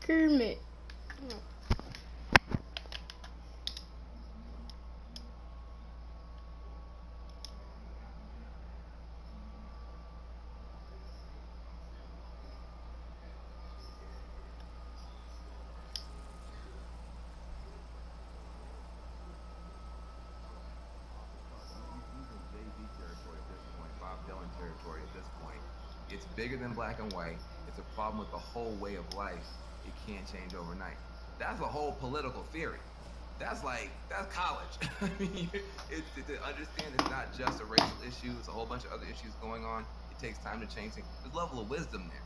Kermit. Using Jay-Z territory at this point, Bob Dylan territory at this point. It's bigger than black and white. It's a problem with the whole way of life. It can't change overnight. That's a whole political theory. That's college. I mean, to understand it's not just a racial issue. It's a whole bunch of other issues going on. It takes time to change things. There's a level of wisdom there.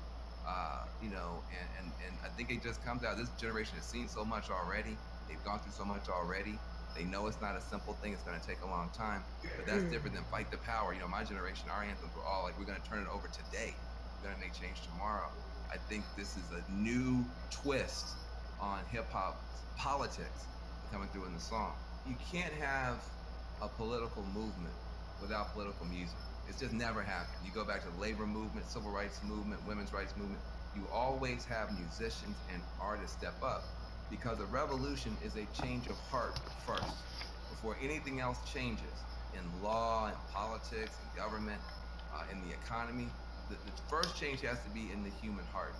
And I think it just comes out. This generation has seen so much already. They've gone through so much already. They know it's not a simple thing. It's going to take a long time, but that's different than fight the power. My generation, our anthems were all like, we're going to turn it over today. We're going to make change tomorrow. I think this is a new twist on hip hop politics coming through in the song. You can't have a political movement without political music. It's just never happened. You go back to the labor movement, civil rights movement, women's rights movement. You always have musicians and artists step up because a revolution is a change of heart first before anything else changes in law and politics and government, in the economy. The first change has to be in the human heart,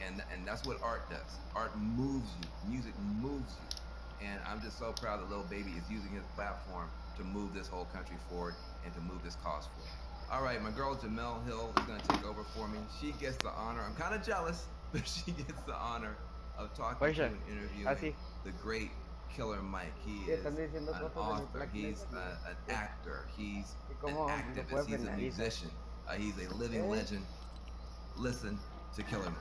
and that's what art does. Art moves you. Music moves you. And I'm just so proud that Lil Baby is using his platform to move this whole country forward and to move this cause forward. All right, my girl Jamel Hill is going to take over for me. She gets the honor. I'm kind of jealous, but she gets the honor of talking to Oye, and interviewing así, the great Killer Mike. He y están is diciendo an cosas de mi author. blackness He's an actor. He's y an cómo no activist. puede He's a penalizar. musician. He's a living ¿Eh? legend. Listen to Killer Mike.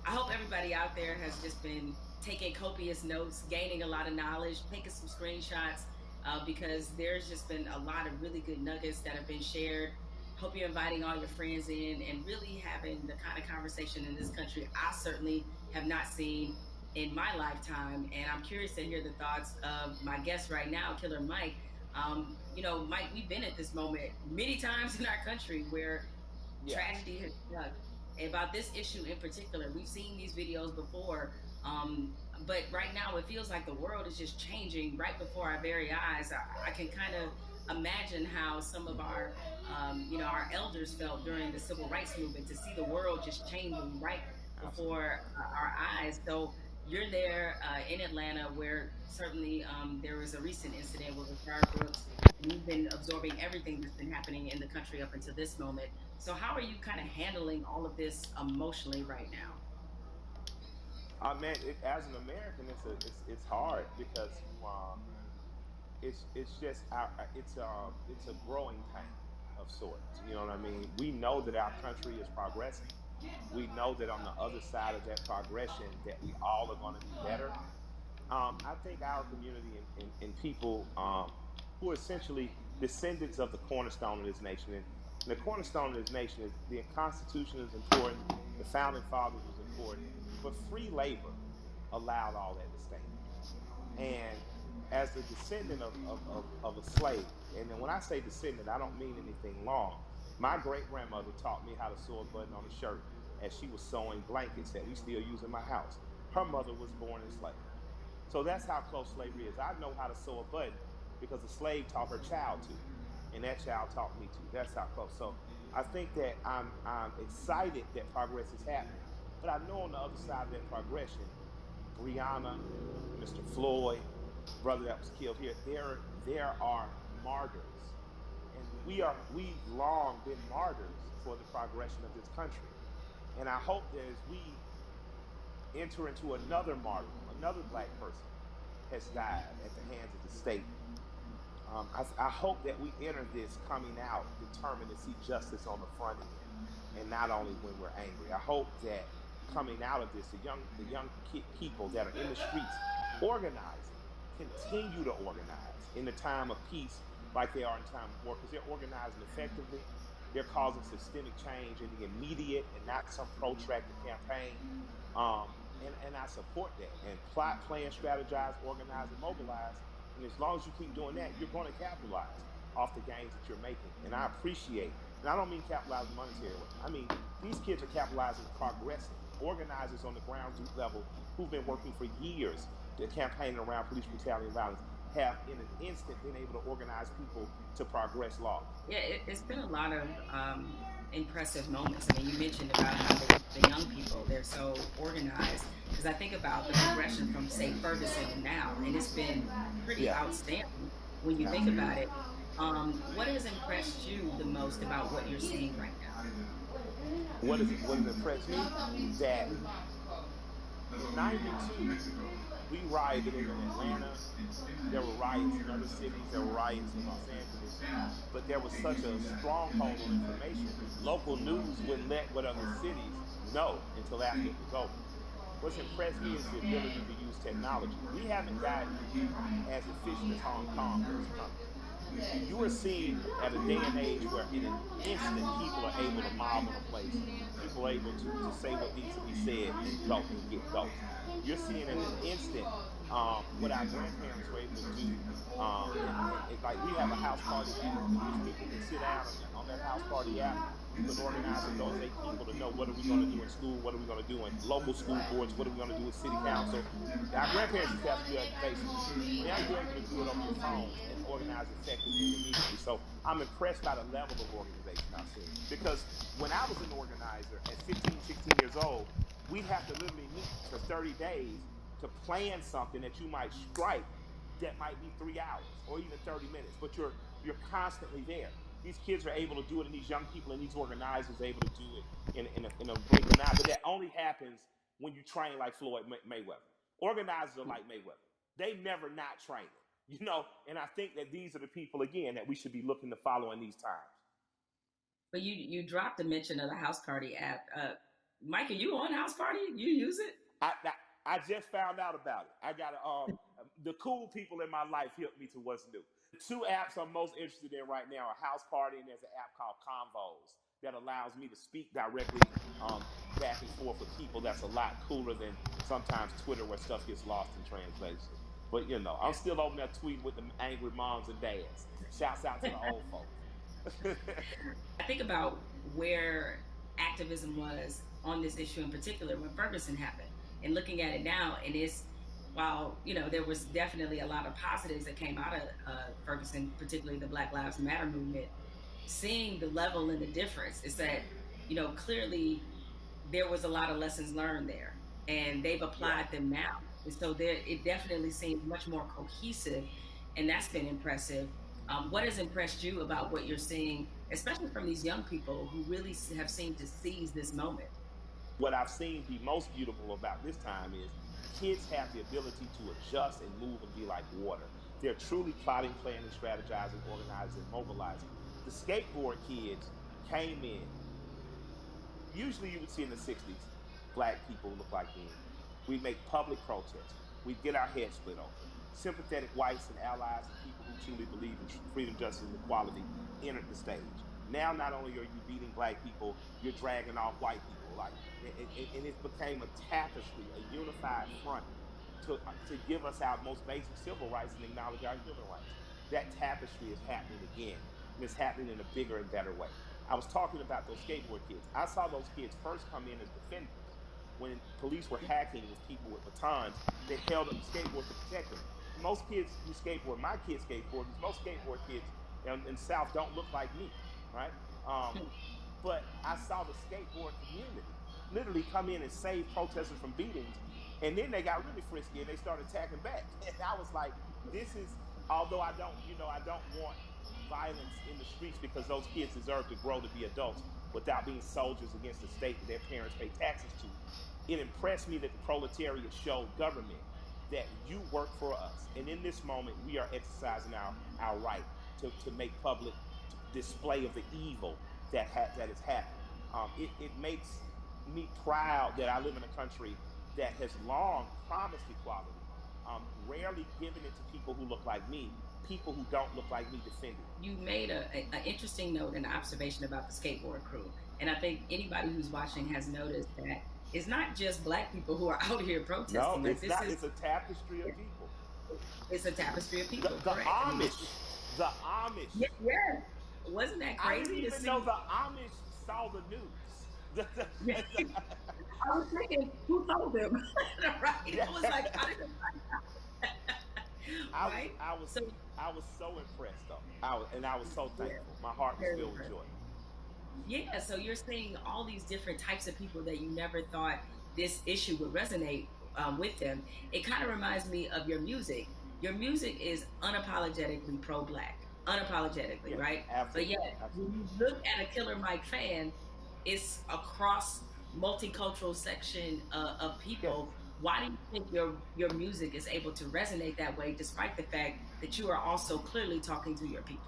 I hope everybody out there has just been taking copious notes, gaining a lot of knowledge, taking some screenshots, because there's just been a lot of really good nuggets that have been shared. Hope you're inviting all your friends in and really having the kind of conversation in this country I certainly have not seen in my lifetime. And I'm curious to hear the thoughts of my guest right now, Killer Mike. Mike, we've been at this moment many times in our country where Yeah. tragedy has struck. About this issue in particular, we've seen these videos before, but right now it feels like the world is just changing right before our very eyes. I can kind of imagine how some of our elders felt during the civil rights movement to see the world just changing right Absolutely. before our eyes. So you're there in Atlanta, where certainly there was a recent incident with Rashard Brooks, and you've been absorbing everything that's been happening in the country up until this moment. So how are you kind of handling all of this emotionally right now? Man, as an American, it's hard because it's just it's a growing pain of sorts. You know what I mean? We know that our country is progressing. We know that on the other side of that progression, that we all are going to be better. I think our community and people who are essentially descendants of the cornerstone of this nation, and the cornerstone of this nation is the Constitution is important, the founding fathers was important, but free labor allowed all that to stand. And as the descendant of a slave, and then when I say descendant, I don't mean anything long. My great grandmother taught me how to sew a button on a shirt as she was sewing blankets that we still use in my house. Her mother was born enslaved. So that's how close slavery is. I know how to sew a button because a slave taught her child to, and that child taught me to. That's how close. So I think that I'm excited that progress is happening, but I know on the other side of that progression, Breonna, Mr. Floyd, brother that was killed here, there are martyrs, and we've long been martyrs for the progression of this country. And I hope that as we enter into another martyrdom, another black person has died at the hands of the state. I hope that we enter this coming out determined to see justice on the front end, and not only when we're angry. I hope that coming out of this, the young people that are in the streets organizing continue to organize in the time of peace, like they are in time of war, because they're organizing effectively. They're causing systemic change in the immediate and not some protracted campaign. And I support that. And plot, plan, strategize, organize, and mobilize. And as long as you keep doing that, you're going to capitalize off the gains that you're making. And I appreciate And I don't mean capitalizing monetarily. I mean, these kids are capitalizing, progressing. Organizers on the ground level who've been working for years to campaign around police brutality and violence have in an instant been able to organize people to progress law. Yeah, it's been a lot of impressive moments. I mean, you mentioned about how the young people, they're so organized. Because I think about the progression from, say, Ferguson to now, and it's been pretty Yeah, outstanding when you think about it. What has impressed you the most about what you're seeing right now? what has impressed me? That in '92, we rioted in Atlanta. There were riots in other cities. There were riots in Los Angeles. But there was such a stronghold on information. Local news wouldn't let what other cities know until after it was over. What's impressed me is the ability to use technology. We haven't gotten as efficient as Hong Kong, but it's coming. You are seeing at a day and age where in an instant people are able to mob on a place. People are able to say what needs to be said and go and get votes. You're seeing in an instant what our grandparents were able to do. Like we have a house party app in which people can sit down on that house party app. You can organize with those 8 people to know what are we going to do in school, what are we going to do in local school boards, what are we going to do with city council. Our grandparents used to have to do that in the basement. Now you're able to do it over your phones and organize effectively and immediately. So I'm impressed by the level of organization I've seen. Because when I was an organizer at 15, 16 years old, we'd have to literally meet for 30 days to plan something that you might strike that might be 3 hours or even 30 minutes, but you're constantly there. These kids are able to do it, and these young people and these organizers are able to do it in a blink of an eye. But that only happens when you train like Floyd Mayweather. Organizers are like Mayweather. They never not training, and I think that these are the people, again, that we should be looking to follow in these times. But you dropped a mention of the House Party app. Mike, are you on House Party? You use it? I just found out about it. I got the cool people in my life helped me to what's new. The 2 apps I'm most interested in right now are House Party, and there's an app called Convos that allows me to speak directly back and forth with people. That's a lot cooler than sometimes Twitter where stuff gets lost in translation. But I'm still over there tweeting with the angry moms and dads. Shouts out to the old folks. I think about where activism was on this issue in particular when Ferguson happened, and looking at it now, and while there was definitely a lot of positives that came out of Ferguson, particularly the Black Lives Matter movement. Seeing the level and the difference is that clearly there was a lot of lessons learned there, and they've applied them now, and so it definitely seems much more cohesive, and that's been impressive. What has impressed you about what you're seeing, especially from these young people who really have seemed to seize this moment? What I've seen be most beautiful about this time is kids have the ability to adjust and move and be like water. They're truly plotting, planning, strategizing, organizing, mobilizing. The skateboard kids came in. Usually you would see in the 60s, black people look like me. We'd make public protests. We'd get our heads split open. Sympathetic whites and allies and people who truly believe in freedom, justice, and equality entered the stage. Now, not only are you beating black people, you're dragging off white people. And it became a tapestry, a unified front to give us our most basic civil rights and acknowledge our human rights. That tapestry is happening again, and it's happening in a bigger and better way. I was talking about those skateboard kids. I saw those kids first come in as defenders. When police were hacking with people with batons, they held up the skateboards to protect them. Most kids who skateboard, my kids skateboard, because most skateboard kids in the South don't look like me, right? But I saw the skateboard community literally come in and save protesters from beatings, and then they got really frisky and they started attacking back. And I was like, this is, although I don't want violence in the streets because those kids deserve to grow to be adults without being soldiers against the state that their parents pay taxes to. It impressed me that the proletariat showed government that you work for us. And in this moment, we are exercising our right to make public display of the evil that is happening. It makes me proud that I live in a country that has long promised equality, rarely given it to people who look like me. People who don't look like me defended. You made an interesting note and observation about the skateboard crew, and I think anybody who's watching has noticed that it's not just black people who are out here protesting. No, it's not. It's a tapestry of people. It's a tapestry of people. The Amish. The Amish. Yeah. Wasn't that I didn't crazy to even know see? the Amish saw the news. Yeah. I was thinking, who told them? Right? Yeah. I was like, how did they I was right? I was So I was so impressed though. I was so yeah, thankful. My heart was very filled with impressive. joy. Yeah, so you're seeing all these different types of people that you never thought this issue would resonate with them. It kind of reminds me of your music. Your music is unapologetically pro-black, unapologetically, Yes, right? But absolutely, yet, when absolutely. you look at a Killer Mike fan, it's across multicultural section of Yes. people. Why do you think your music is able to resonate that way, despite the fact that you are also clearly talking to your people?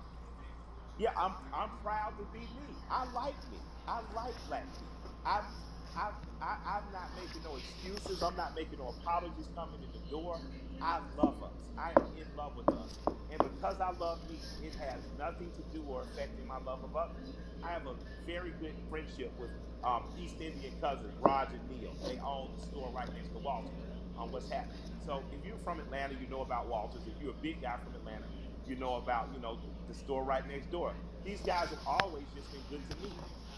Yeah, I'm proud to be me. I like me. I like black people. I'm not making no excuses. I'm not making no apologies coming in the door. I love us. I am in love with us. And because I love me, it has nothing to do or affecting my love of others. I have a very good friendship with East Indian cousins, Raj and Neil. They own the store right next to Walters on What's Happening. So if you're from Atlanta, you know about Walters. If you're a big guy from Atlanta, you know about, the store right next door. These guys have always just been good to me.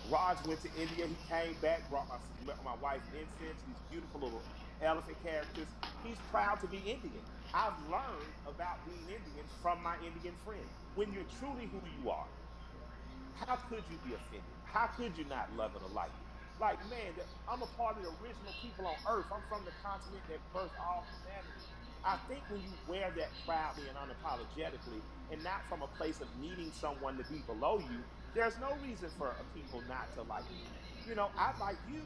Raj went to India. He came back, brought my wife incense, these beautiful little elephant characters. He's proud to be Indian. I've learned about being Indian from my Indian friend. When you're truly who you are, how could you be offended? How could you not love it or like it? Like, man, I'm a part of the original people on earth. I'm from the continent that birthed all humanity. I think when you wear that proudly and unapologetically, and not from a place of needing someone to be below you, there's no reason for a people not to like you. I like you.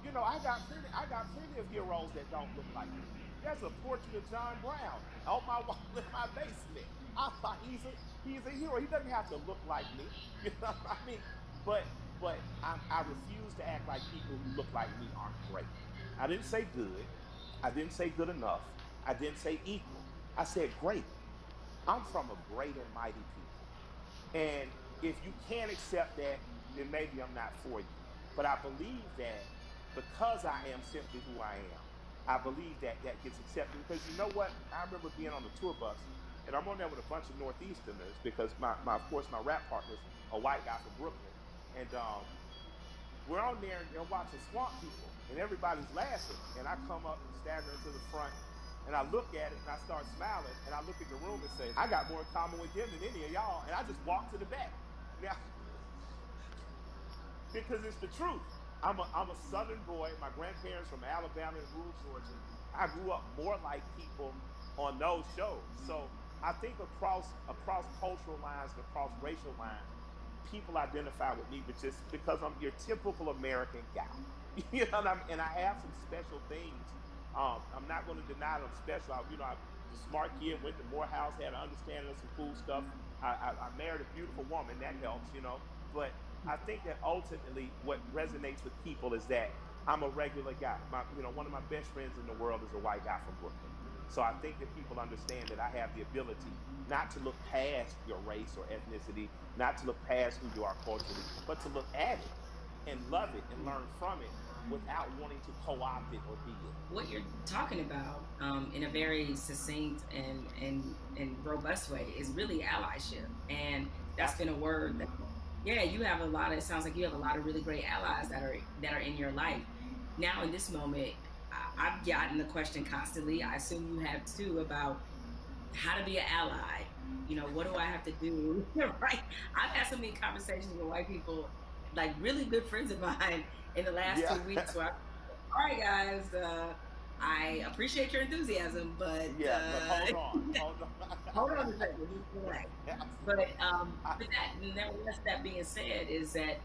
I got plenty of heroes that don't look like me. There's a portrait of John Brown on my wall in my basement. I thought he's a hero. He doesn't have to look like me. You know what I mean? But I refuse to act like people who look like me aren't great. I didn't say good. I didn't say good enough. I didn't say equal. I said great. I'm from a great and mighty people. And if you can't accept that, then maybe I'm not for you. But I believe that because I am simply who I am, I believe that that gets accepted. Because you know what? I remember being on a tour bus, and I'm on there with a bunch of Northeasterners because of course, my rap partner's a white guy from Brooklyn. And we're on there and watching Swamp People, and everybody's laughing. And I come up staggering to the front, and I look at it, and I start smiling, and I look at the room and say, I got more in common with them than any of y'all. And I just walk to the back. Now, because it's the truth. I'm a Southern boy. My grandparents from Alabama and rural Georgia. I grew up more like people on those shows. So I think across cultural lines and across racial lines, people identify with me, but just because I'm your typical American guy. You know what I mean? And I have some special things. I'm not going to deny that I'm special. I was a smart kid, went to Morehouse, had an understanding of some cool stuff. I married a beautiful woman, that helps. But I think that ultimately what resonates with people is that I'm a regular guy. One of my best friends in the world is a white guy from Brooklyn. So I think that people understand that I have the ability not to look past your race or ethnicity, not to look past who you are culturally, but to look at it and love it and learn from it without wanting to co-opt it or be it. What you're talking about in a very succinct and robust way is really allyship, and that's been a Absolutely. word that, yeah, you have a lot of, it sounds like you have a lot of really great allies that are in your life now. In this moment, I've gotten the question constantly, I assume you have too, about how to be an ally. What do I have to do? Right? I've had so many conversations with white people, like really good friends of mine, in the last Yeah. 2 weeks, where all right, guys, I appreciate your enthusiasm, but Yeah. Look, hold on. Hold on. hold on a second, just relax. But Absolutely. I, nevertheless, that being said, is that,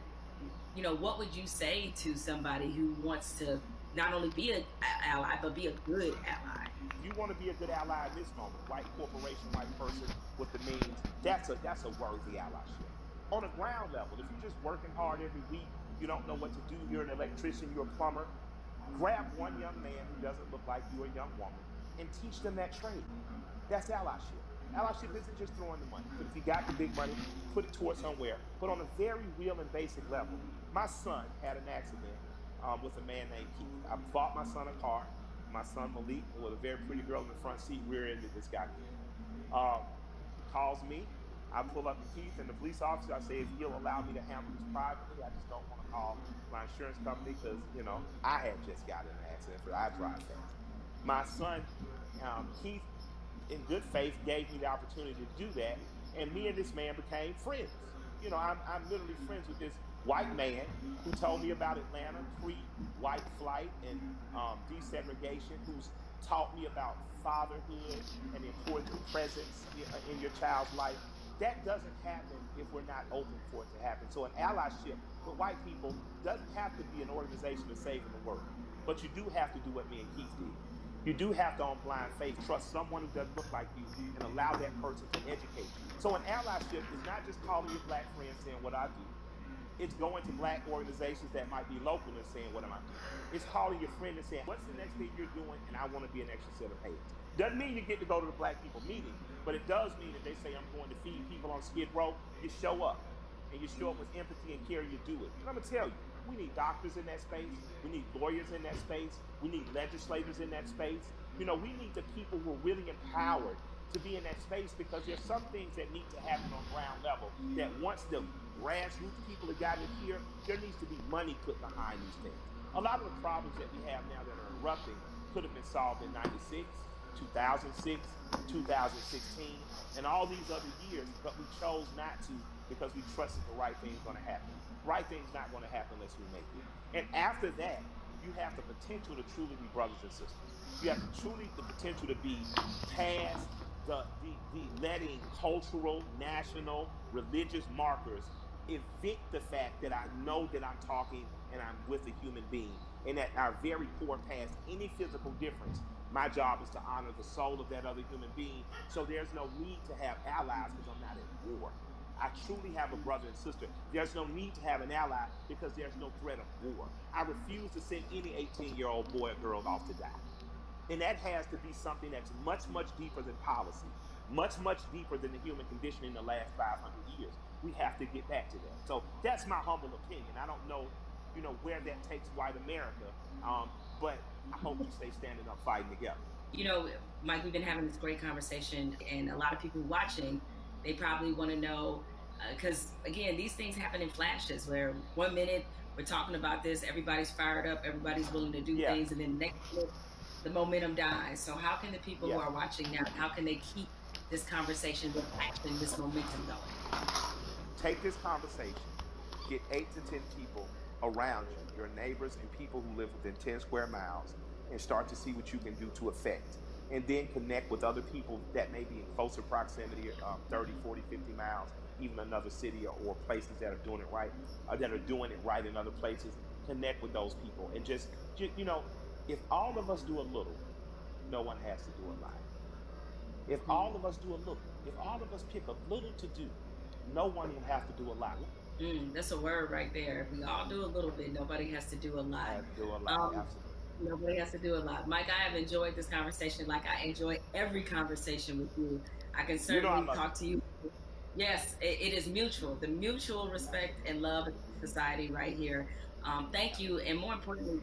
what would you say to somebody who wants to not only be an ally but be a good ally? you want to be a good ally in this moment, white corporation, white person with the means, that's a worthy allyship. On a ground level, if you're just working hard every week, you don't know what to do, you're an electrician, you're a plumber, grab one young man who doesn't look like you, a young woman, and teach them that trade. That's allyship. Allyship isn't just throwing the money, but if you got the big money, put it towards somewhere. But on a very real and basic level, my son had an accident with a man named Keith. I bought my son a car. My son Malik, with a very pretty girl in the front seat, rear-ended this guy Keith. He calls me. I pull up to Keith and the police officer. I say, if he'll allow me to handle this privately, I just don't want to call my insurance company because, I had just got in an accident, but I drive fast. My son, Keith, in good faith, gave me the opportunity to do that, and me and this man became friends. I'm literally friends with this white man who told me about Atlanta pre-white flight and desegregation, who's taught me about fatherhood and the importance of presence in your child's life. That doesn't happen if we're not open for it to happen. So an allyship with white people doesn't have to be an organization of saving the world, but you do have to do what me and Keith did. You do have to, on blind faith, trust someone who doesn't look like you and allow that person to educate you. So an allyship is not just calling your black friends saying what I do. It's going to black organizations that might be local and saying, what am I doing? It's calling your friend and saying, what's the next thing you're doing? And I want to be an extra set of hands. Doesn't mean you get to go to the black people meeting, but it does mean that they say, I'm going to feed people on Skid Row. You show up. And you show up with empathy and care, you do it. And I'm going to tell you, we need doctors in that space. We need lawyers in that space. We need legislators in that space. We need the people who are really empowered to be in that space, because there's some things that need to happen on ground level that once the grassroots people have gotten here, there needs to be money put behind these things. A lot of the problems that we have now that are erupting could have been solved in 96, 2006, 2016, and all these other years, but we chose not to because we trusted the right thing's going to happen. Right thing's not going to happen unless we make it. And after that, you have the potential to truly be brothers and sisters. You have the potential to be past the letting cultural, national, religious markers evict the fact that I know that I'm talking and I'm with a human being, and at our very core, past any physical difference, my job is to honor the soul of that other human being. So there's no need to have allies because I'm not at war. I truly have a brother and sister. There's no need to have an ally because there's no threat of war. I refuse to send any 18-year-old boy or girl off to die. And that has to be something that's much, much deeper than policy, much, much deeper than the human condition in the last 500 years. We have to get back to that. So that's my humble opinion. I don't know, where that takes white America, but I hope we stay standing up, fighting together. Mike, we've been having this great conversation, and a lot of people watching, they probably want to know, because again, these things happen in flashes where 1 minute we're talking about this, everybody's fired up, everybody's willing to do things, and then next minute the momentum dies. So how can the people who are watching now, how can they keep this conversation, this action, this momentum going? Take this conversation, get 8 to 10 people around you, your neighbors and people who live within 10 square miles, and start to see what you can do to affect. And then connect with other people that may be in closer proximity, 30, 40, 50 miles, even another city or places that are doing it right, that are doing it right in other places. Connect with those people and just if all of us do a little, no one has to do a lot. If all of us do a little, if all of us pick a little to do, no one will have to do a lot. That's a word right there. If we all do a little bit, nobody has to do a lot. Has to do a lot, absolutely. Nobody has to do a lot. Mike, I have enjoyed this conversation like I enjoy every conversation with you. I can certainly talk to you. Yes, it is mutual. The mutual respect and love in society right here. Thank you. And more importantly,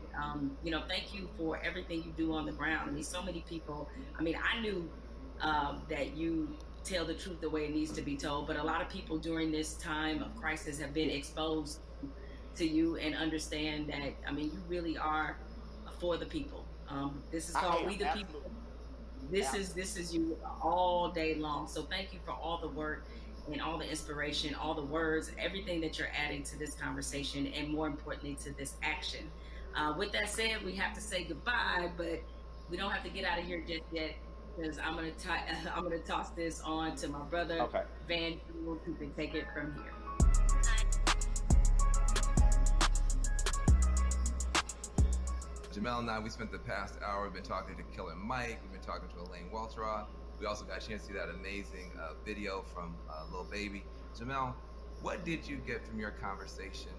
thank you for everything you do on the ground. I mean, so many people, I knew that you tell the truth the way it needs to be told, but a lot of people during this time of crisis have been exposed to you and understand that, you really are for the people. This is called We the People. This is you all day long. So thank you for all the work and all the inspiration, all the words, everything that you're adding to this conversation, and more importantly to this action. With that said, we have to say goodbye, but we don't have to get out of here just yet, because I'm gonna toss this on to my brother, Van Jules, who can take it from here. Jamel and I, we spent the past hour, we've been talking to Killer Mike, we've been talking to Elaine Welteroth. We also got a chance to see that amazing video from Lil Baby. Jamel, what did you get from your conversation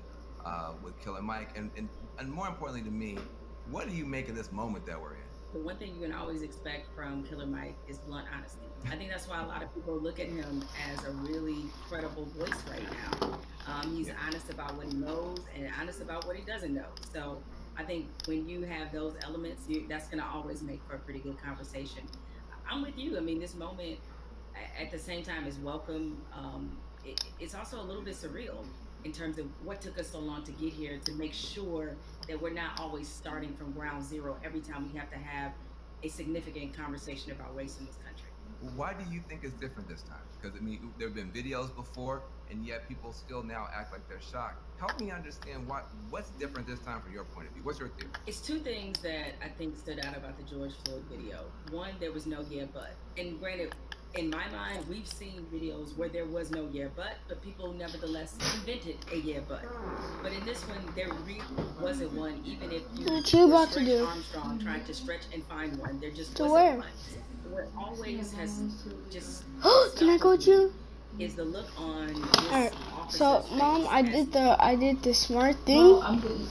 with Killer Mike? And more importantly to me, what do you make of this moment that we're in? The one thing you can always expect from Killer Mike is blunt honesty. I think that's why a lot of people look at him as a really credible voice right now. He's honest about what he knows and honest about what he doesn't know. So I think when you have those elements, that's going to always make for a pretty good conversation. I'm with you. This moment at the same time is welcome. It's also a little bit surreal in terms of what took us so long to get here, to make sure that we're not always starting from ground zero every time we have to have a significant conversation about race in this country. Why do you think it's different this time? Because I mean, there have been videos before, and yet people still now act like they're shocked. Help me understand what's different this time from your point of view. What's your theory? It's two things that I think stood out about the George Floyd video. One, there was no yeah but. And granted, in my mind, we've seen videos where there was no yeah but people nevertheless invented a yeah but. But in this one, there really wasn't one, even if you about to do? Armstrong trying to stretch and find one. There just To wasn't where? one. What always has just Can I go with you? is the look on this Alright. officer's So, face Mom, I as did the smart thing. Well, I'm getting